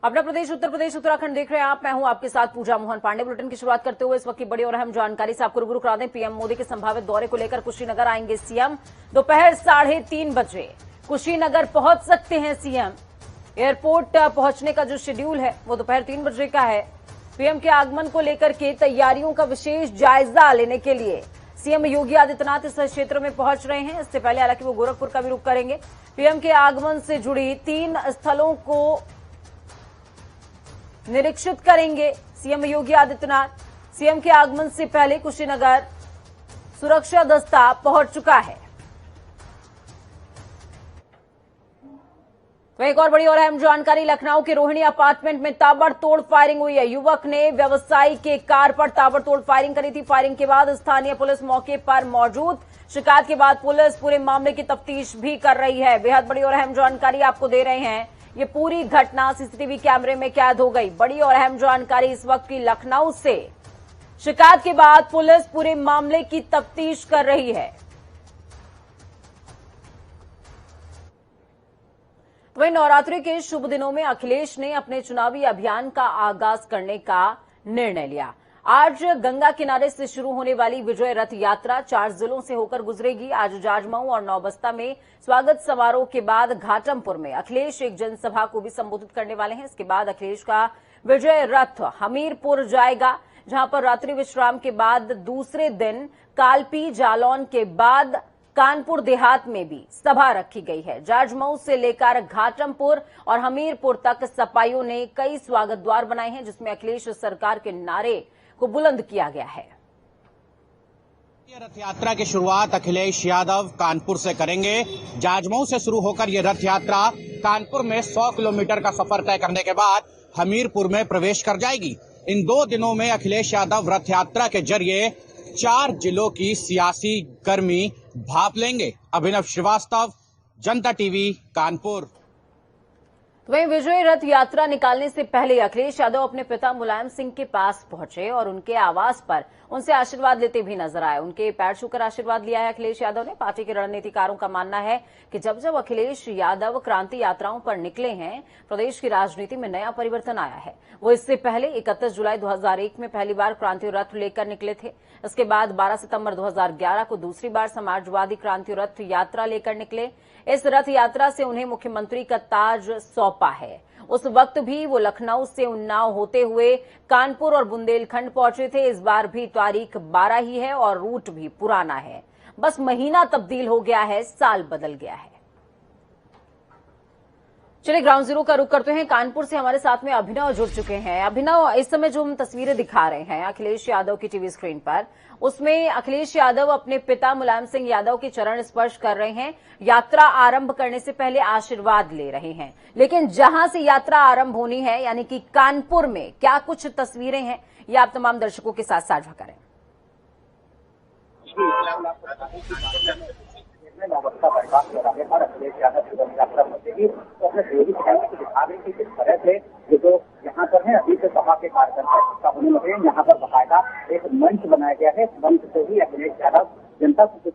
अपना प्रदेश उत्तर प्रदेश उत्तराखंड देख रहे हैं आप। मैं हूं आपके साथ पूजा मोहन पांडे। बुलेटिन की शुरुआत करते हुए इस वक्त की बड़ी और अहम जानकारी से आपको रूबरू करा दें। पीएम मोदी के संभावित दौरे को लेकर कुशीनगर आएंगे सीएम। दोपहर 3:30 बजे कुशीनगर पहुंच सकते हैं सीएम। एयरपोर्ट पहुंचने का जो शेड्यूल है वो दोपहर 3 बजे का है। पीएम के आगमन को लेकर के तैयारियों का विशेष जायजा लेने के लिए सीएम योगी आदित्यनाथ इस क्षेत्र में पहुंच रहे हैं। इससे पहले हालांकि वो गोरखपुर का भी रुख करेंगे। पीएम के आगमन से जुड़ी 3 स्थलों को निरीक्षित करेंगे सीएम योगी आदित्यनाथ। सीएम के आगमन से पहले कुशीनगर सुरक्षा दस्ता पहुंच चुका है। तो एक और बड़ी और अहम जानकारी, लखनऊ के रोहिणी अपार्टमेंट में ताबड़तोड़ फायरिंग हुई है। युवक ने व्यवसायी के कार पर ताबड़तोड़ फायरिंग करी थी। फायरिंग के बाद स्थानीय पुलिस मौके पर मौजूद। शिकायत के बाद पुलिस पूरे मामले की तफ्तीश भी कर रही है। बेहद बड़ी और अहम जानकारी आपको दे रहे हैं। ये पूरी घटना सीसीटीवी कैमरे में कैद हो गई। बड़ी और अहम जानकारी इस वक्त की लखनऊ से। शिकायत के बाद पुलिस पूरे मामले की तफ्तीश कर रही है। वहीं नवरात्रि के शुभ दिनों में अखिलेश ने अपने चुनावी अभियान का आगाज करने का निर्णय लिया। आज गंगा किनारे से शुरू होने वाली विजय रथ यात्रा 4 जिलों से होकर गुजरेगी। आज जाजमऊ और नौबस्ता में स्वागत समारोह के बाद घाटमपुर में अखिलेश एक जनसभा को भी संबोधित करने वाले हैं। इसके बाद अखिलेश का विजय रथ हमीरपुर जाएगा, जहां पर रात्रि विश्राम के बाद दूसरे दिन कालपी जालौन के बाद कानपुर देहात में भी सभा रखी गई है। जाजमऊ से लेकर घाटमपुर और हमीरपुर तक सपाइयों ने कई स्वागत द्वार बनाए हैं, जिसमें अखिलेश सरकार के नारे को बुलंद किया गया है। रथ यात्रा की शुरुआत अखिलेश यादव कानपुर से करेंगे। जाजमऊ से शुरू होकर ये रथ यात्रा कानपुर में 100 किलोमीटर का सफर तय करने के बाद हमीरपुर में प्रवेश कर जाएगी। इन 2 दिनों में अखिलेश यादव रथ यात्रा के जरिए 4 जिलों की सियासी गर्मी भाप लेंगे। अभिनव श्रीवास्तव, जनता टीवी, कानपुर। वहीं विजय रथ यात्रा निकालने से पहले अखिलेश यादव अपने पिता मुलायम सिंह के पास पहुंचे और उनके आवास पर उनसे आशीर्वाद लेते भी नजर आए। उनके पैर छूकर आशीर्वाद लिया है अखिलेश यादव ने। पार्टी के रणनीतिकारों का मानना है कि जब जब अखिलेश यादव क्रांति यात्राओं पर निकले हैं, प्रदेश की राजनीति में नया परिवर्तन आया है। वो इससे पहले 31 जुलाई 2001 में पहली बार क्रांति रथ लेकर निकले थे। इसके बाद 12 सितंबर 2011 को दूसरी बार समाजवादी क्रांति रथ यात्रा लेकर निकले। इस रथ यात्रा से उन्हें मुख्यमंत्री का ताज सौंपा है। उस वक्त भी वो लखनऊ से उन्नाव होते हुए कानपुर और बुंदेलखंड पहुंचे थे। इस बार भी तारीख 12 ही है और रूट भी पुराना है। बस महीना तब्दील हो गया है, साल बदल गया है। चलिए ग्राउंड जीरो का रुख करते हैं। कानपुर से हमारे साथ में अभिनव जुड़ चुके हैं। अभिनव, इस समय जो हम तस्वीरें दिखा रहे हैं अखिलेश यादव की टीवी स्क्रीन पर, उसमें अखिलेश यादव अपने पिता मुलायम सिंह यादव के चरण स्पर्श कर रहे हैं। यात्रा आरंभ करने से पहले आशीर्वाद ले रहे हैं। लेकिन जहां से यात्रा आरंभ होनी है, यानी कि कानपुर में, क्या कुछ तस्वीरें हैं, ये आप तमाम दर्शकों के साथ साझा करें। नौबस्ता बाईपास लगाने पर अखिलेश यादव यात्रा पहुंचेगी तो अपने सहयोगी चैनल को दिखा रहे हैं कि किस तरह से जो यहाँ पर है अभी से सभा के कार्यकर्ता होने लगे हैं। यहाँ पर बाकायदा एक मंच बनाया गया है। मंच से ही अखिलेश यादव जनता को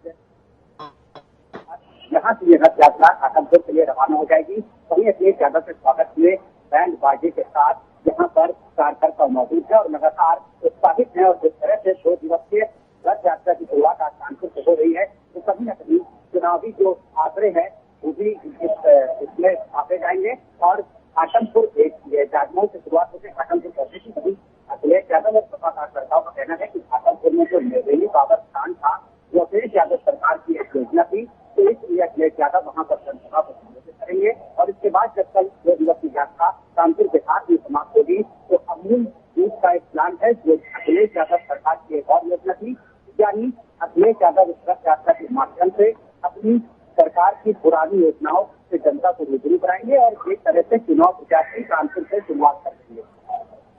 यहाँ से ये रथ यात्रा आकमपुर के लिए रवाना हो जाएगी। वहीं अखिलेश यादव के स्वागत में बैंड बाजी के साथ यहाँ पर कार्यकर्ता मौजूद है और लगातार उत्साहित है। और जिस तरह से 2 दिवसीय रथ यात्रा की शुरुआत आज कानपुर से हो रही है, तो कहीं न कहीं चुनावी जो आंकड़े हैं वो भी इसमें छापे जाएंगे। और घाटमपुर जाजमऊ से शुरुआत होकर घाटमपुर पहुंचे की सभी अखिलेश यादव और सपा कार्यकर्ताओं का कहना है कि घाटमपुर में जो निर्दलीय पावर स्थान था वो अखिलेश यादव सरकार की एक योजना थी, तो इसलिए अखिलेश यादव वहां पर जनसभा को संबोधित करेंगे। और इसके बाद जब कल 2 दिवसीय यात्रा कानपुर के साथ ही समाप्त होगी, तो अमूल दूध का एक प्लान है जो अखिलेश यादव सरकार की एक और योजना थी, यानी अखिलेश यादव इस रथ यात्रा के माध्यम से अपनी सरकार की पुरानी योजनाओं से जनता को रूबरू कराएंगे और एक तरह से चुनाव प्रचार की कानपुर से शुरुआत कर देंगे।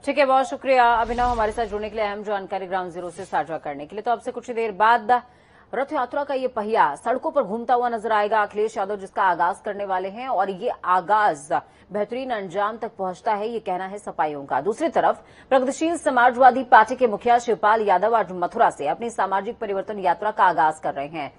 ठीक है, बहुत शुक्रिया अभिनव हमारे साथ जुड़ने के लिए, अहम जानकारी ग्राउंड जीरो से साझा करने के लिए। तो अब से कुछ ही देर बाद रथ यात्रा का ये पहिया सड़कों पर घूमता हुआ नजर आएगा। अखिलेश यादव जिसका आगाज करने वाले हैं और ये आगाज बेहतरीन अंजाम तक पहुंचता है, ये कहना है सपाइयों का। दूसरी तरफ प्रगतिशील समाजवादी पार्टी के मुखिया शिवपाल यादव आज मथुरा से अपनी सामाजिक परिवर्तन यात्रा का आगाज कर रहे हैं।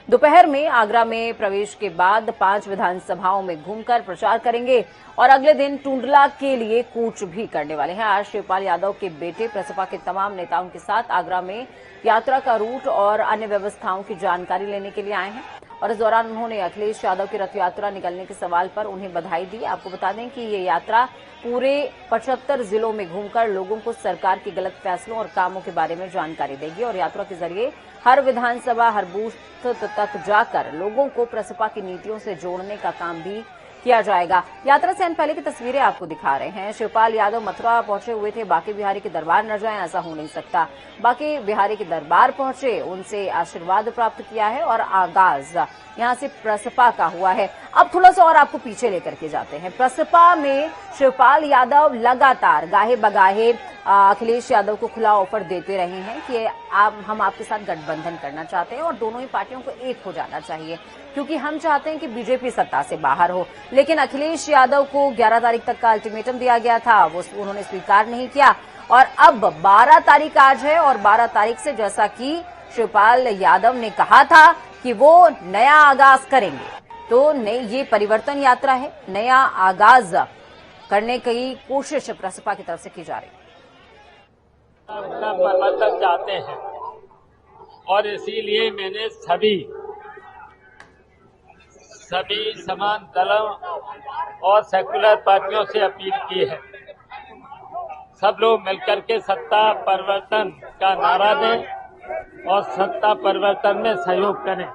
दोपहर में आगरा में प्रवेश के बाद 5 विधानसभाओं में घूमकर प्रचार करेंगे और अगले दिन टुंडला के लिए कूच भी करने वाले हैं। आज शिवपाल यादव के बेटे प्रसपा के तमाम नेताओं के साथ आगरा में यात्रा का रूट और अन्य व्यवस्थाओं की जानकारी लेने के लिए आए हैं और इस दौरान उन्होंने अखिलेश यादव की रथ यात्रा निकलने के सवाल पर उन्हें बधाई दी। आपको बता दें कि ये यात्रा पूरे 75 जिलों में घूमकर लोगों को सरकार के गलत फैसलों और कामों के बारे में जानकारी देगी और यात्रा के जरिए हर विधानसभा, हर बूथ तक जाकर लोगों को प्रसपा की नीतियों से जोड़ने का काम भी किया जाएगा। यात्रा से पहले की तस्वीरें आपको दिखा रहे हैं। शिवपाल यादव मथुरा पहुंचे हुए थे, बाकी बिहारी के दरबार न जाएं ऐसा हो नहीं सकता। बाकी बिहारी के दरबार पहुंचे, उनसे आशीर्वाद प्राप्त किया है और आगाज यहां से प्रसपा का हुआ है। अब थोड़ा सा और आपको पीछे लेकर के जाते हैं। प्रसपा में शिवपाल यादव लगातार गाहे बगाहे अखिलेश यादव को खुला ऑफर देते रहे हैं कि हम आपके साथ गठबंधन करना चाहते हैं और दोनों ही पार्टियों को एक हो जाना चाहिए, क्योंकि हम चाहते हैं कि बीजेपी सत्ता से बाहर हो। लेकिन अखिलेश यादव को 11 तारीख तक का अल्टीमेटम दिया गया था, वो उन्होंने स्वीकार नहीं किया और अब 12 तारीख आज है और 12 तारीख से जैसा कि शिवपाल यादव ने कहा था कि वो नया आगाज करेंगे, तो ये परिवर्तन यात्रा है, नया आगाज करने की कोशिश प्रसपा की तरफ से की जा रही है। अपना परिवर्तन चाहते हैं और इसीलिए मैंने सभी समान दलों और सेक्युलर पार्टियों से अपील की है, सब लोग मिलकर के सत्ता परिवर्तन का नारा दें और सत्ता परिवर्तन में सहयोग करें।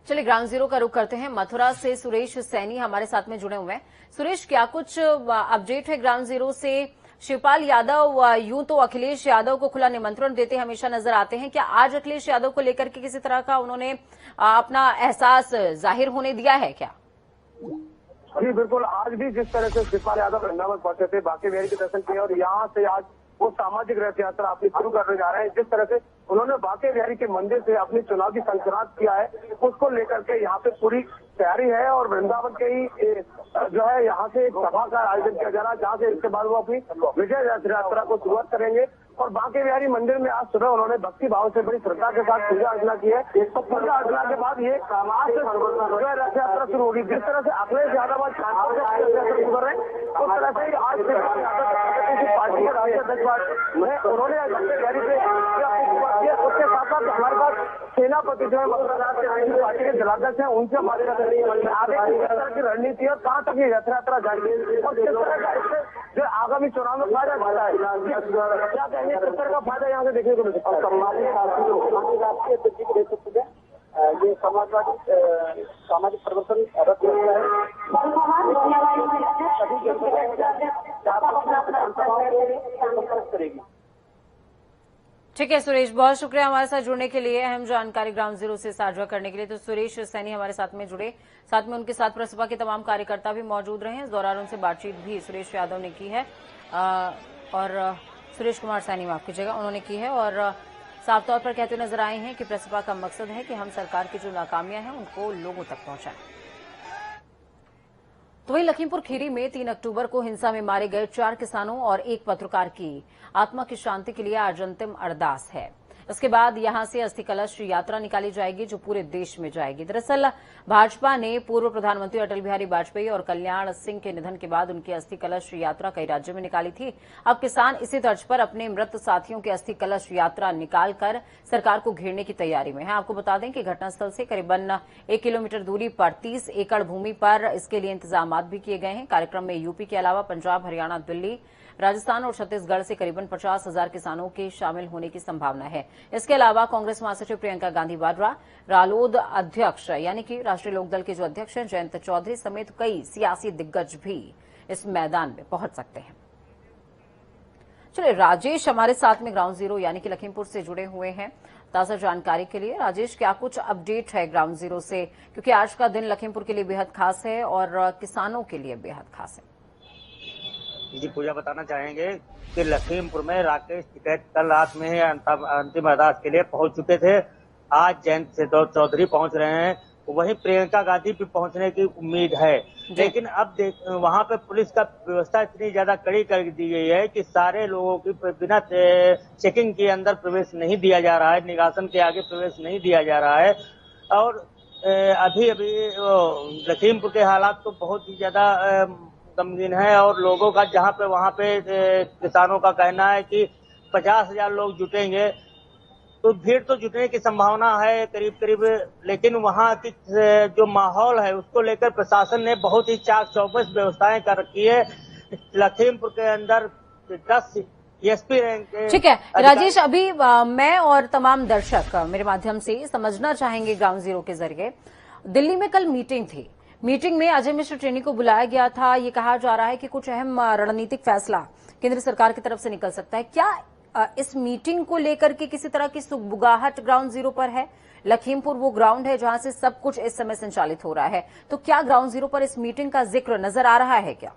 चलिए ग्राउंड जीरो का रुख करते हैं। मथुरा से सुरेश सैनी हमारे साथ में जुड़े हुए हैं। सुरेश, क्या कुछ अपडेट है ग्राउंड जीरो से? शिवपाल यादव यूं तो अखिलेश यादव को खुला निमंत्रण देते हमेशा नजर आते हैं, क्या आज अखिलेश यादव को लेकर के किसी तरह का उन्होंने अपना एहसास जाहिर होने दिया है क्या? जी बिल्कुल, आज भी जिस तरह से शिवपाल यादव वृंदावन पहुंचे थे, बांके बिहारी के दर्शन किए और यहाँ से आज वो सामाजिक रथ यात्रा अपनी शुरू करने जा रहे हैं। जिस तरह से उन्होंने बांके बिहारी के मंदिर से अपनी चुनाव की संक्रांत किया है, उसको लेकर के यहाँ पे पूरी तैयारी है और वृंदावन के ही जो है यहाँ से एक सभा का आयोजन किया जा रहा है, जहाँ से इसके बाद वो अपनी विजय रथ यात्रा को शुरुआत करेंगे। और बांके बिहारी मंदिर में आज सुबह उन्होंने भक्ति भाव से बड़ी श्रद्धा के साथ पूजा अर्चना की है। पूजा अर्चना के बाद ये आज से रथ यात्रा शुरू होगी। जिस तरह से अखिलेश यादव आज कानपुर से रथ यात्रा शुरू कर रहे हैं, उस तरह से आज पार्टी के राष्ट्रीय अध्यक्ष उन्होंने बिहारी से उसके साथ साथ हमारे पास सेनापति जो है पार्टी के जिलाध्यक्ष हैं, उनसे बात कर रही है आगे किस तरह की रणनीति और कहाँ तक ये रथ यात्रा जाएगी और किस तरह का इससे जो आगामी चुनाव में फायदा होता है, क्या कहेंगे, किस तरह का फायदा यहाँ से देखने को मिल सकता है? ये समाजवादी सामाजिक परिवर्तन रथ करेगी। ठीक है सुरेश, बहुत शुक्रिया हमारे साथ जुड़ने के लिए, अहम जानकारी ग्राउंड जीरो से साझा करने के लिए। तो सुरेश सैनी हमारे साथ में जुड़े, साथ में उनके साथ प्रसपा के तमाम कार्यकर्ता भी मौजूद रहे। इस दौरान उनसे बातचीत भी सुरेश यादव ने की है और सुरेश कुमार सैनी माफ कीजिएगा, उन्होंने की है और साफ तौर पर कहते नजर आए हैं कि प्रसपा का मकसद है कि हम सरकार की जो नाकामियां हैं उनको लोगों तक पहुंचाएं। तो वहीं लखीमपुर खीरी में 3 अक्टूबर को हिंसा में मारे गए 4 किसानों और 1 पत्रकार की आत्मा की शांति के लिए आज अंतिम अरदास है। इसके बाद यहां से अस्थि कलश यात्रा निकाली जाएगी जो पूरे देश में जाएगी। दरअसल भाजपा ने पूर्व प्रधानमंत्री अटल बिहारी वाजपेयी और कल्याण सिंह के निधन के बाद उनकी अस्थि कलश यात्रा कई राज्यों में निकाली थी। अब किसान इसी तर्ज पर अपने मृत साथियों की अस्थि कलश यात्रा निकालकर सरकार को घेरने की तैयारी में है। आपको बता दें कि घटनास्थल से करीबन 1 किलोमीटर दूरी पर 30 एकड़ भूमि पर इसके लिए इंतजाम भी किए गए हैं। कार्यक्रम में यूपी के अलावा पंजाब, हरियाणा, दिल्ली, राजस्थान और छत्तीसगढ़ से करीबन 50,000 किसानों के शामिल होने की संभावना है। इसके अलावा कांग्रेस महासचिव प्रियंका गांधी वाड्रा, रालोद अध्यक्ष यानी कि राष्ट्रीय लोकदल के जो अध्यक्ष हैं जयंत चौधरी समेत कई सियासी दिग्गज भी इस मैदान में पहुंच सकते हैं। चलिए राजेश हमारे साथ में ग्राउंड जीरो यानी कि लखीमपुर से जुड़े हुए हैं ताजा जानकारी के लिए। राजेश, क्या कुछ अपडेट है ग्राउंड जीरो से, क्योंकि आज का दिन लखीमपुर के लिए बेहद खास है और किसानों के लिए बेहद खास है। जी पूजा, बताना चाहेंगे कि लखीमपुर में राकेश टिकैत कल रात में ही अंतिम अरदास के लिए पहुंच चुके थे। आज जयंत चौधरी पहुंच रहे हैं वहीं प्रियंका गांधी पे पहुंचने की उम्मीद है। लेकिन अब वहां पे पुलिस का व्यवस्था इतनी ज्यादा कड़ी कर दी गई है कि सारे लोगों की बिना चेकिंग के अंदर प्रवेश नहीं दिया जा रहा है, निगासन के आगे प्रवेश नहीं दिया जा रहा है। और अभी लखीमपुर के हालात तो बहुत ही ज्यादा गमगीन है और लोगों का जहां पे वहां पे किसानों का कहना है कि 50,000 लोग जुटेंगे, तो भीड़ तो जुटने की संभावना है करीब करीब, लेकिन वहां की जो माहौल है उसको लेकर प्रशासन ने बहुत ही चाक चौबंद व्यवस्थाएं कर रखी है। लखीमपुर के अंदर 10 एसपी रैंक के। ठीक है राजेश, अभी मैं और तमाम दर्शक मेरे माध्यम से समझना चाहेंगे ग्राउंड जीरो के जरिए, दिल्ली में कल मीटिंग थी, मीटिंग में अजय मिश्र टेनी को बुलाया गया था। ये कहा जा रहा है कि कुछ अहम रणनीतिक फैसला केंद्र सरकार की तरफ से निकल सकता है। क्या इस मीटिंग को लेकर के किसी तरह की सुगबुगाहट ग्राउंड जीरो पर है? लखीमपुर वो ग्राउंड है जहां से सब कुछ इस समय संचालित हो रहा है, तो क्या ग्राउंड जीरो पर इस मीटिंग का जिक्र नजर आ रहा है क्या?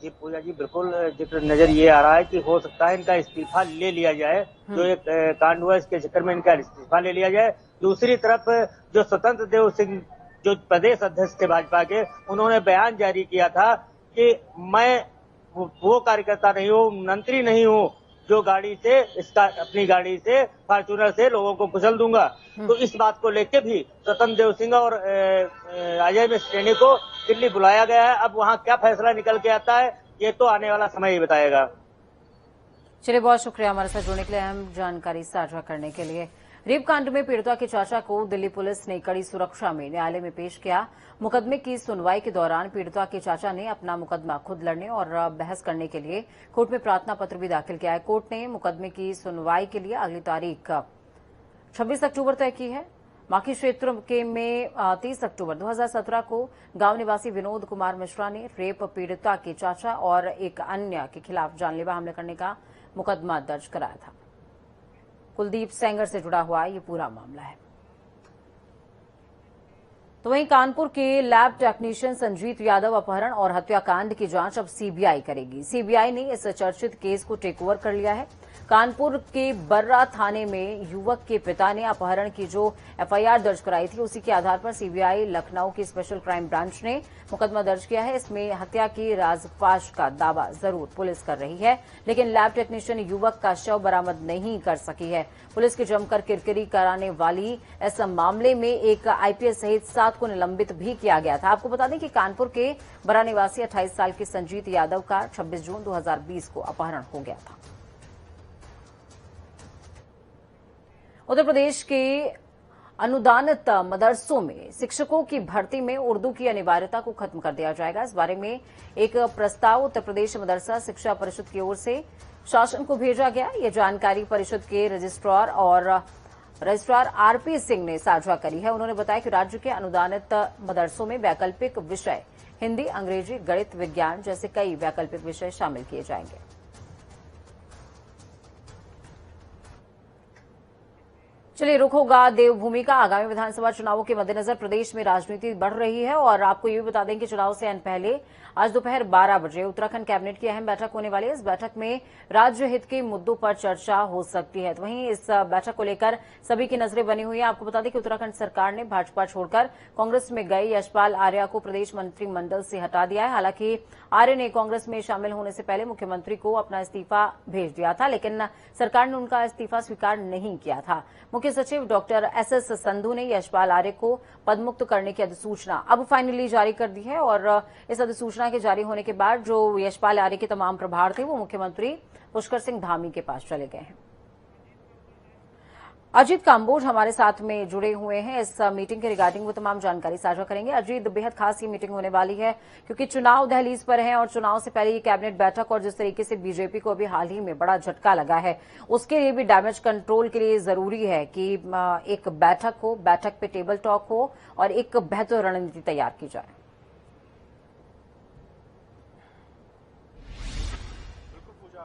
जी पूजा जी, बिल्कुल जिक्र नजर ये आ रहा है कि हो सकता है इनका इस्तीफा ले लिया जाए, जो एक कांड हुआ इसके चक्कर में इनका इस्तीफा ले लिया जाए। दूसरी तरफ जो स्वतंत्र देव सिंह जो प्रदेश अध्यक्ष थे भाजपा के, उन्होंने बयान जारी किया था कि मैं वो कार्यकर्ता नहीं हूँ, मंत्री नहीं हूँ जो गाड़ी से अपनी गाड़ी से फॉर्च्यूनर से लोगों को कुचल दूंगा। तो इस बात को लेकर भी स्वतंत्र देव सिंह और अजय मिश्र टेनी को दिल्ली बुलाया गया है। अब वहां क्या फैसला निकल के आता है ये तो आने वाला समय ही बताएगा। चलिए, बहुत शुक्रिया हमारे साथ जुड़ने के लिए, अहम जानकारी साझा करने के लिए। रेप कांड में पीड़िता के चाचा को दिल्ली पुलिस ने कड़ी सुरक्षा में न्यायालय में पेश किया। मुकदमे की सुनवाई के दौरान पीड़िता के चाचा ने अपना मुकदमा खुद लड़ने और बहस करने के लिए कोर्ट में प्रार्थना पत्र भी दाखिल किया है। कोर्ट ने मुकदमे की सुनवाई के लिए अगली तारीख 26 अक्टूबर तय की है। माखी क्षेत्र में 30 अक्टूबर 2017 को गांव निवासी विनोद कुमार मिश्रा ने रेप पीड़िता के चाचा और एक अन्य के खिलाफ जानलेवा हमले करने का मुकदमा दर्ज कराया था। कुलदीप सेंगर से जुड़ा हुआ ये पूरा मामला है। तो वहीं कानपुर के लैब टेक्नीशियन संजीत यादव अपहरण और हत्याकांड की जांच अब सीबीआई करेगी। सीबीआई ने इस चर्चित केस को टेक ओवर कर लिया है। कानपुर के बर्रा थाने में युवक के पिता ने अपहरण की जो एफआईआर दर्ज कराई थी, उसी के आधार पर सीबीआई लखनऊ की स्पेशल क्राइम ब्रांच ने मुकदमा दर्ज किया है। इसमें हत्या की राजफाश का दावा जरूर पुलिस कर रही है, लेकिन लैब टेक्नीशियन युवक का शव बरामद नहीं कर सकी है। पुलिस की जमकर किरकिरी कराने वाली इस मामले में एक आईपीएस सहित 7 को निलंबित भी किया गया था। आपको बता दें कि कानपुर के बर्रा निवासी 28 साल के संजीत यादव का 26 जून 2020 को अपहरण हो गया था। उत्तर प्रदेश के अनुदानित मदरसों में शिक्षकों की भर्ती में उर्दू की अनिवार्यता को खत्म कर दिया जाएगा। इस बारे में एक प्रस्ताव उत्तर प्रदेश मदरसा शिक्षा परिषद की ओर से शासन को भेजा गया। ये जानकारी परिषद के रजिस्ट्रार आरपी सिंह ने साझा करी है। उन्होंने बताया कि राज्य के अनुदानित मदरसों में वैकल्पिक विषय हिंदी, अंग्रेजी, गणित, विज्ञान जैसे कई वैकल्पिक विषय शामिल किए जाएंगे। चलिए, रुख होगा देवभूमि का। आगामी विधानसभा चुनावों के मद्देनजर प्रदेश में राजनीति बढ़ रही है और आपको ये भी बता दें कि चुनाव से पहले आज दोपहर 12 बजे उत्तराखंड कैबिनेट की अहम बैठक होने वाली है। इस बैठक में राज्य हित के मुद्दों पर चर्चा हो सकती है। तो वहीं इस बैठक को लेकर सभी की नजरें बनी हुई है। आपको बता दें कि उत्तराखंड सरकार ने भाजपा छोड़कर कांग्रेस में गए यशपाल आर्या को प्रदेश मंत्रिमंडल से हटा दिया है। हालांकि आर्य ने कांग्रेस में शामिल होने से पहले मुख्यमंत्री को अपना इस्तीफा भेज दिया था, लेकिन सरकार ने उनका इस्तीफा स्वीकार नहीं किया था। मुख्य सचिव डॉक्टर एसएस संधू ने यशपाल आर्य को पदमुक्त करने की अधिसूचना अब फाइनली जारी कर दी है और इस अधिसूचना के जारी होने के बाद जो यशपाल आर्य के तमाम प्रभार थे वो मुख्यमंत्री पुष्कर सिंह धामी के पास चले गए हैं। अजीत काम्बोज हमारे साथ में जुड़े हुए हैं। इस मीटिंग के रिगार्डिंग वो तमाम जानकारी साझा करेंगे। अजीत, बेहद खास ये मीटिंग होने वाली है क्योंकि चुनाव दहलीज पर है और चुनाव से पहले ये कैबिनेट बैठक और जिस तरीके से बीजेपी को अभी हाल ही में बड़ा झटका लगा है, उसके लिए भी डैमेज कंट्रोल के लिए जरूरी है कि एक बैठक हो, बैठक पे टेबल टॉक हो और एक बेहतर रणनीति तैयार की जाए।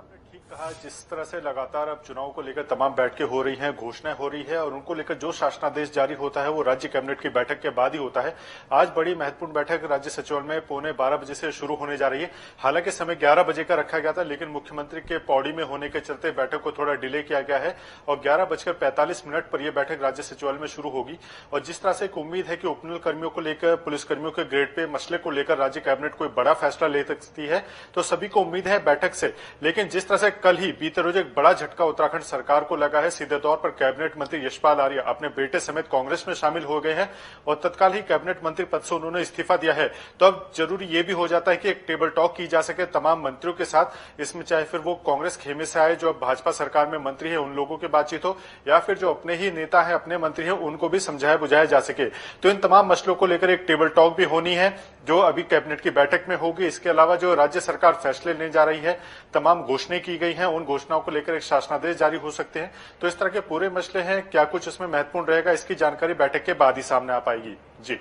ठीक कहा, जिस तरह से लगातार अब चुनाव को लेकर तमाम बैठकें हो रही हैं, घोषणाएं हो रही है और उनको लेकर जो शासनादेश जारी होता है वो राज्य कैबिनेट की बैठक के बाद ही होता है। आज बड़ी महत्वपूर्ण बैठक राज्य सचिवालय में 11:15 बजे से शुरू होने जा रही है। हालांकि समय 11 बजे का रखा गया था, लेकिन मुख्यमंत्री के पौड़ी में होने के चलते बैठक को थोड़ा डिले किया गया है और 11:45 पर यह बैठक राज्य सचिवालय में शुरू होगी। और जिस तरह से एक उम्मीद है कि उपनल कर्मियों को लेकर, पुलिसकर्मियों के ग्रेड पे मसले को लेकर राज्य कैबिनेट कोई बड़ा फैसला ले सकती है, तो सभी को उम्मीद है बैठक से। लेकिन जिस तरह से कल ही बीते रोज एक बड़ा झटका उत्तराखंड सरकार को लगा है, सीधे तौर पर कैबिनेट मंत्री यशपाल आर्य अपने बेटे समेत कांग्रेस में शामिल हो गए हैं और तत्काल ही कैबिनेट मंत्री पद से उन्होंने इस्तीफा दिया है। तो अब जरूरी ये भी हो जाता है कि एक टेबल टॉक की जा सके तमाम मंत्रियों के साथ। इसमें चाहे फिर वो कांग्रेस खेमे से आए जो अब भाजपा सरकार में मंत्री है उन लोगों की बातचीत हो, या फिर जो अपने ही नेता है, अपने मंत्री है, उनको भी समझाया बुझाया जा सके। तो इन तमाम मसलों को लेकर एक टेबल टॉक भी होनी है जो अभी कैबिनेट की बैठक में होगी। इसके अलावा जो राज्य सरकार फैसले लेने जा रही है, तमाम घोषणाएं की गई हैं, उन घोषणाओं को लेकर एक शासनादेश जारी हो सकते हैं। तो इस तरह के पूरे मसले हैं, क्या कुछ उसमें महत्वपूर्ण रहेगा, इसकी जानकारी बैठक के बाद ही सामने आ पाएगी। जी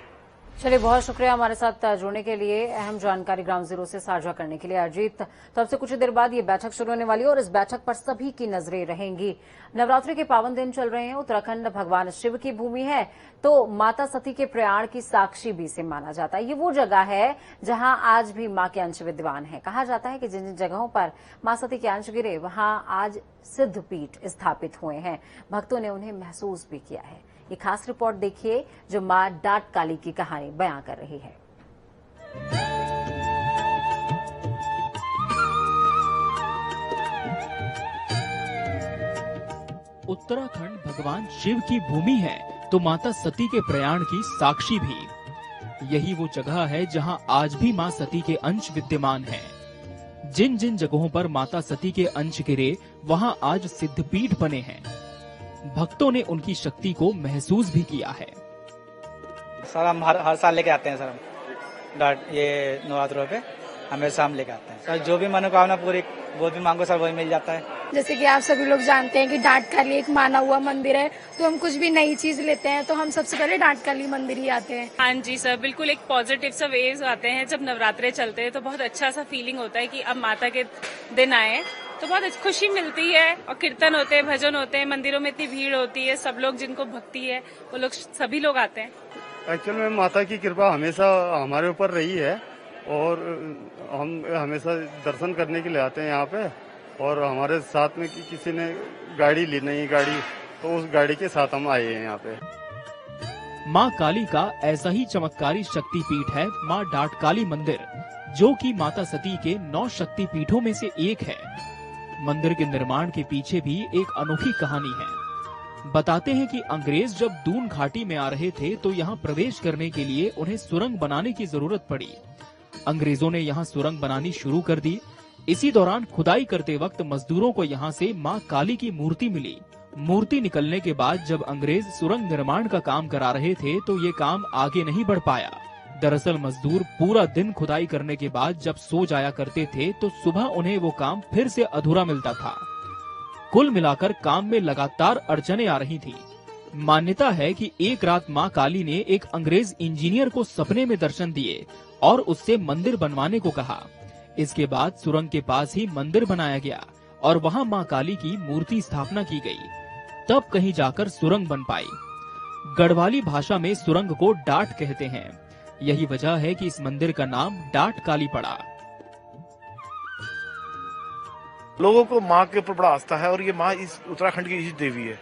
चलिए, बहुत शुक्रिया हमारे साथ जुड़ने के लिए, अहम जानकारी ग्राउंड जीरो से साझा करने के लिए अजीत। तो अब से कुछ देर बाद ये बैठक शुरू होने वाली है और इस बैठक पर सभी की नजरें रहेंगी। नवरात्रि के पावन दिन चल रहे हैं, उत्तराखंड भगवान शिव की भूमि है, तो माता सती के प्रयाण की साक्षी भी इसे माना जाता है। ये वो जगह है जहां आज भी मां के अंश विद्यमान है। कहा जाता है कि जिन जिन जगहों पर मां सती के अंश गिरे वहां आज सिद्ध पीठ स्थापित हुए हैं। भक्तों ने उन्हें महसूस भी किया है। ये खास रिपोर्ट देखिए जो मां डाट काली की कहानी बयां कर रही है। उत्तराखंड भगवान शिव की भूमि है तो माता सती के प्रयाण की साक्षी भी। यही वो जगह है जहां आज भी मां सती के अंश विद्यमान हैं। जिन जिन जगहों पर माता सती के अंश गिरे वहां आज सिद्धपीठ बने हैं। भक्तों ने उनकी शक्ति को महसूस भी किया है। सर हम हर साल लेके आते हैं सर, हम ये नवरात्रों पे हमेशा हम लेके आते हैं सर। जो भी मनोकामना पूरी वो भी मांगो सर वही मिल जाता है। जैसे कि आप सभी लोग जानते हैं कि डाट काली एक माना हुआ मंदिर है, तो हम कुछ भी नई चीज लेते हैं तो हम सबसे पहले डाट काली मंदिर ही आते हैं। हाँ जी सर, बिल्कुल एक पॉजिटिव सा वेव्स आते हैं जब नवरात्रे चलते हैं, तो बहुत अच्छा सा फीलिंग होता है कि अब माता के दिन आए, तो बहुत खुशी मिलती है। और कीर्तन होते हैं, भजन होते हैं, मंदिरों में इतनी भीड़ होती है, सब लोग जिनको भक्ति है वो लोग सभी लोग आते हैं। एक्चुअल में माता की कृपा हमेशा हमारे ऊपर रही है और हम हमेशा दर्शन करने के लिए आते हैं यहाँ पे। और हमारे साथ में किसी ने गाड़ी ली, नई गाड़ी, तो उस गाड़ी के साथ हम आए हैं यहाँ पे। मां काली का ऐसा ही चमत्कारी शक्तिपीठ है मां डाट काली मंदिर, जो कि माता सती के 9 शक्तिपीठों में से एक है। मंदिर के निर्माण के पीछे भी एक अनोखी कहानी है। बताते हैं कि अंग्रेज जब दून घाटी में आ रहे थे तो यहाँ प्रवेश करने के लिए उन्हें सुरंग बनाने की जरूरत पड़ी। अंग्रेजों ने यहाँ सुरंग बनानी शुरू कर दी। इसी दौरान खुदाई करते वक्त मजदूरों को यहाँ से मां काली की मूर्ति मिली। मूर्ति निकलने के बाद जब अंग्रेज सुरंग निर्माण का काम करा रहे थे तो ये काम आगे नहीं बढ़ पाया। दरअसल मजदूर पूरा दिन खुदाई करने के बाद जब सो जाया करते थे तो सुबह उन्हें वो काम फिर से अधूरा मिलता था। कुल मिलाकर काम में लगातार अड़चने आ रही थी। मान्यता है कि एक रात मां काली ने एक अंग्रेज इंजीनियर को सपने में दर्शन दिए और उससे मंदिर बनवाने को कहा। इसके बाद सुरंग के पास ही मंदिर बनाया गया और वहां मां काली की मूर्ति स्थापना की गई। तब कहीं जाकर सुरंग बन पाई। गढ़वाली भाषा में सुरंग को डाट कहते हैं। यही वजह है कि इस मंदिर का नाम डाट काली पड़ा। लोगों को माँ के ऊपर बड़ा आस्था है और ये माँ इस उत्तराखंड की इसी देवी है।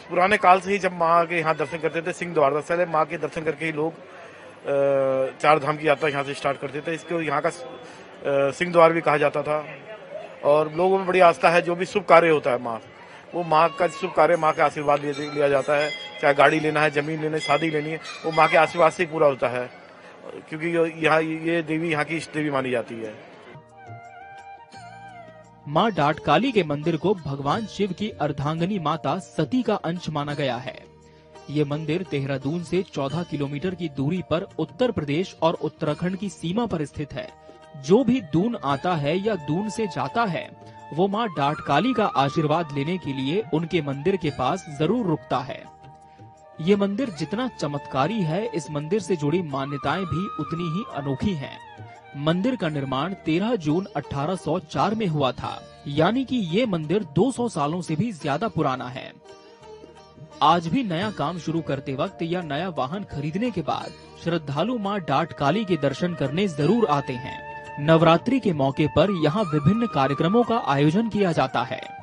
पुराने काल से ही जब माँ के यहाँ दर्शन करते थे, सिंह द्वार से माँ के दर्शन करके ही लोग 4 धाम की यात्रा यहाँ से स्टार्ट करते थे। इसको यहाँ का सिंह द्वार भी कहा जाता था और लोगों में बड़ी आस्था है। जो भी शुभ कार्य होता है वो माँ का शुभ कार्य, माँ के आशीर्वाद लिया जाता है। चाहे गाड़ी लेना है, जमीन लेना है, शादी लेनी है, वो माँ के आशीर्वाद से ही पूरा होता है, क्योंकि यहाँ ये देवी यहाँ की इष्ट देवी मानी जाती है। मां डाट काली के मंदिर को भगवान शिव की अर्धांगिनी माता सती का अंश माना गया है। ये मंदिर देहरादून से 14 किलोमीटर की दूरी पर उत्तर प्रदेश और उत्तराखंड की सीमा पर स्थित है। जो भी दून आता है या दून से जाता है वो मां डाट काली का आशीर्वाद लेने के लिए उनके मंदिर के पास जरूर रुकता है। ये मंदिर जितना चमत्कारी है, इस मंदिर से जुड़ी मान्यताएं भी उतनी ही अनोखी हैं। मंदिर का निर्माण 13 जून 1804 में हुआ था, यानी कि ये मंदिर 200 सालों से भी ज्यादा पुराना है। आज भी नया काम शुरू करते वक्त या नया वाहन खरीदने के बाद श्रद्धालु मां डाट काली के दर्शन करने जरूर आते हैं। नवरात्रि के मौके पर यहाँ विभिन्न कार्यक्रमों का आयोजन किया जाता है।